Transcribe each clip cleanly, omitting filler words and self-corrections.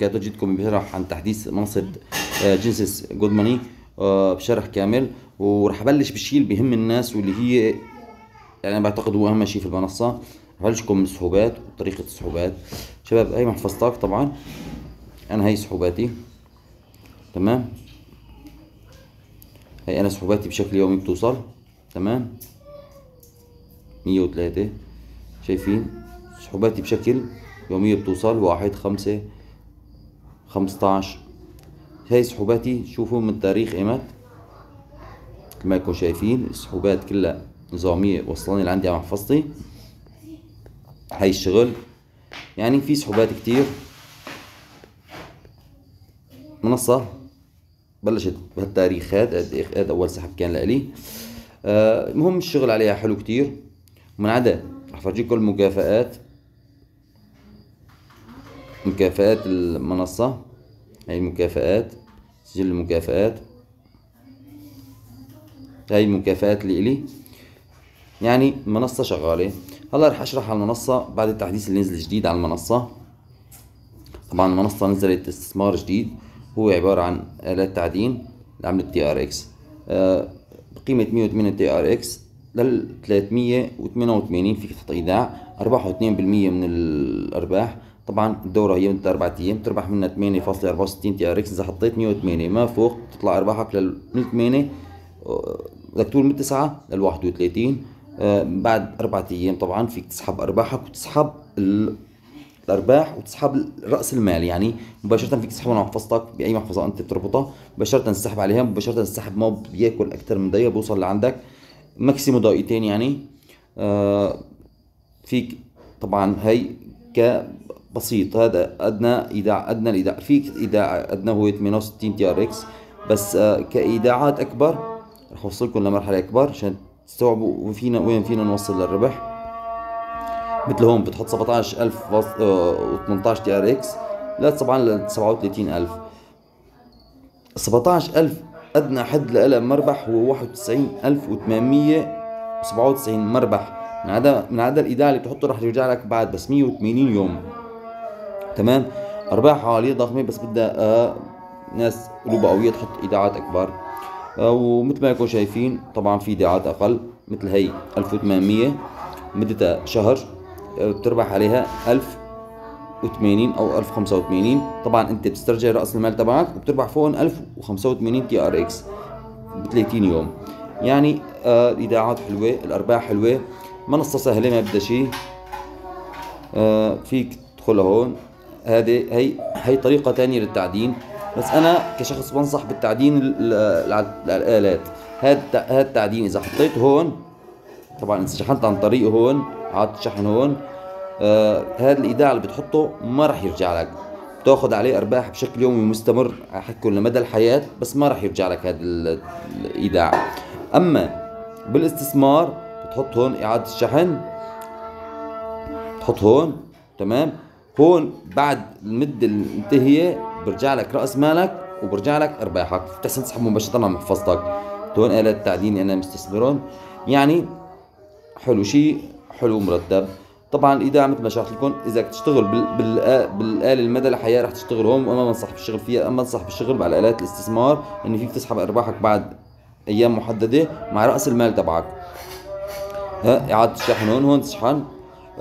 وبركاته. جيتكم بشرح عن تحديث منصة جينيسيس جود ماني بشرح كامل، ورح ابلش بالشيء اللي بيهم الناس واللي هي يعني انا بعتقد هو اهم شيء في المنصة. رح ابلشكم من السحوبات وطريقة السحوبات. شباب هاي محفظتك، طبعا انا هاي سحوباتي، تمام. هاي انا سحوباتي بشكل يومي بتوصل، تمام، 103. شايفين سحوباتي بشكل يومية بتوصل 1/5/15. هاي سحوباتي، شوفوا من تاريخ ايمت مثل ما انكم شايفين السحوبات كلها نظامية وصلاني لعندي على محفظتي. هاي الشغل يعني في سحوبات كتير. منصة بلشت بهالتاريخ هذا اول سحب كان لإلي. المهم الشغل عليها حلو كتير. ومن عدا رح فرجيكم المكافآت، مكافآت المنصة. هاي المكافآت، سجل المكافآت، هاي المكافآت اللي إلي، يعني المنصة شغالة. هلا رح اشرح على المنصة بعد التحديث اللي نزل جديد على المنصة. طبعا المنصة نزلت استثمار جديد، هو عبارة عن آلات تعدين لعملة TRX بقيمة 108 TRX لل 388. فيك تحط ايداع، ارباحه 2% من الارباح. طبعا الدورة هي مدة 4 ايام، تربح منها 8.64 TRX. اذا حطيت 108 ما فوق تطلع ارباحك من 8 بدك تقول من 9 لل 31. بعد 4 ايام طبعا فيك تسحب ارباحك وتسحب الارباح وتسحب راس المال، يعني مباشره فيك تسحبه على محفظتك باي محفظه انت بتربطها، مباشره تسحب عليها مباشره. السحب ما بياكل اكثر من دقيقه بوصل لعندك، ماكسيمو دقيقتين يعني. فيك طبعا هي كبسيط، هذا ادنى ايداع، ادنى الايداع فيك ايداع ادنى هو 68 TRX. بس كايداعات اكبر رح اوصلكم لمرحله اكبر عشان تستوعبوا وين فينا نوصل للربح. مثل هون بتحط 17,018 TRX لا طبعا ل 37,000. 17,000 ادنى حد لها مربح هو 91,897 مربح. من عدا الايداع اللي بتحطه رح يرجع لك بعد بس 180 يوم، تمام. ارباح عاليه ضخمه، بس بدها ناس قلوبها قويه تحط ايداعات اكبر. ومثل ما انكم شايفين طبعا في ايداعات اقل، مثل هي 1800 مدتها شهر، بتربح عليها 1080 او 1085. طبعا انت بتسترجع راس المال تبعك وبتربح فوق 1085 TRX ب 30 يوم. يعني الايداعات حلوه، الارباح حلوه، منصه سهله ما بدها شيء. فيك تدخل هون. هي طريقه ثانيه للتعدين، بس انا كشخص بنصح بالتعدين الالات. هذا التعدين اذا حطيته هون، طبعا اذا شحنت عن طريقه هون عاد شحن هون، هذا الايداع اللي بتحطه ما راح يرجع لك. بتاخذ عليه ارباح بشكل يومي مستمر حكوا لمدى الحياة، بس ما راح يرجع لك هذا الايداع. اما بالاستثمار بتحط هون اعادة الشحن، بتحط هون، تمام. هون بعد المدة المنتهية برجع لك رأس مالك وبرجع لك ارباحك، بتحسن تسحب مباشرة على محفظتك. هون آلات التعدين انا مستثمرون، يعني حلو، شيء حلو مرتب. طبعا الايداع مثل ما شرحت لكم، اذا تشتغل بالاله المدى الحياه رح تشتغل هون، وانا بنصح بالشغل فيها. اما انصح بالشغل على الات الاستثمار انه فيك تسحب ارباحك بعد ايام محدده مع راس المال تبعك. اعاده الشحن هون تشحن.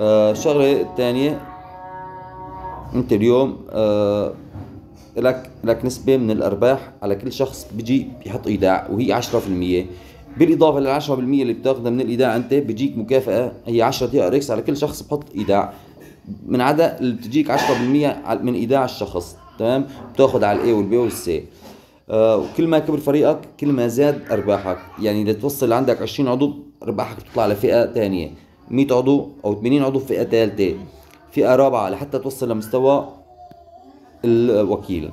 الشغله الثانيه، انت اليوم لك نسبه من الارباح على كل شخص بيجي بيحط ايداع، وهي 10%. بالاضافه لل 10% اللي بتاخذها من الايداع انت بيجيك مكافاه هي 10 TRX على كل شخص بحط ايداع، من عدا اللي بتجيك 10% من ايداع الشخص، تمام. بتاخذ على الاي والبي والسي. وكل ما كبر فريقك كل ما زاد ارباحك. يعني اذا توصل عندك 20 عضو ارباحك بتطلع لفئه ثانيه، 100 عضو او 80 عضو فئه ثالثه، فئه رابعه، لحتى توصل لمستوى الوكيل.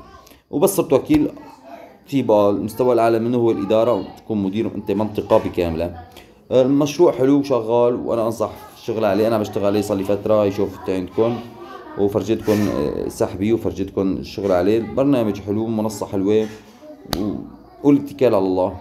وبس صرت وكيل في بقى المستوى الاعلى منه هو الاداره، وتكون مدير انت منطقه بكامله. المشروع حلو وشغال، وانا انصح الشغل عليه. انا بشتغل عليه صار لي فتره، شفت عندكم وفرجيتكم سحبي وفرجيتكم الشغل عليه. البرنامج حلو، منصه حلوه، والاتكال على الله.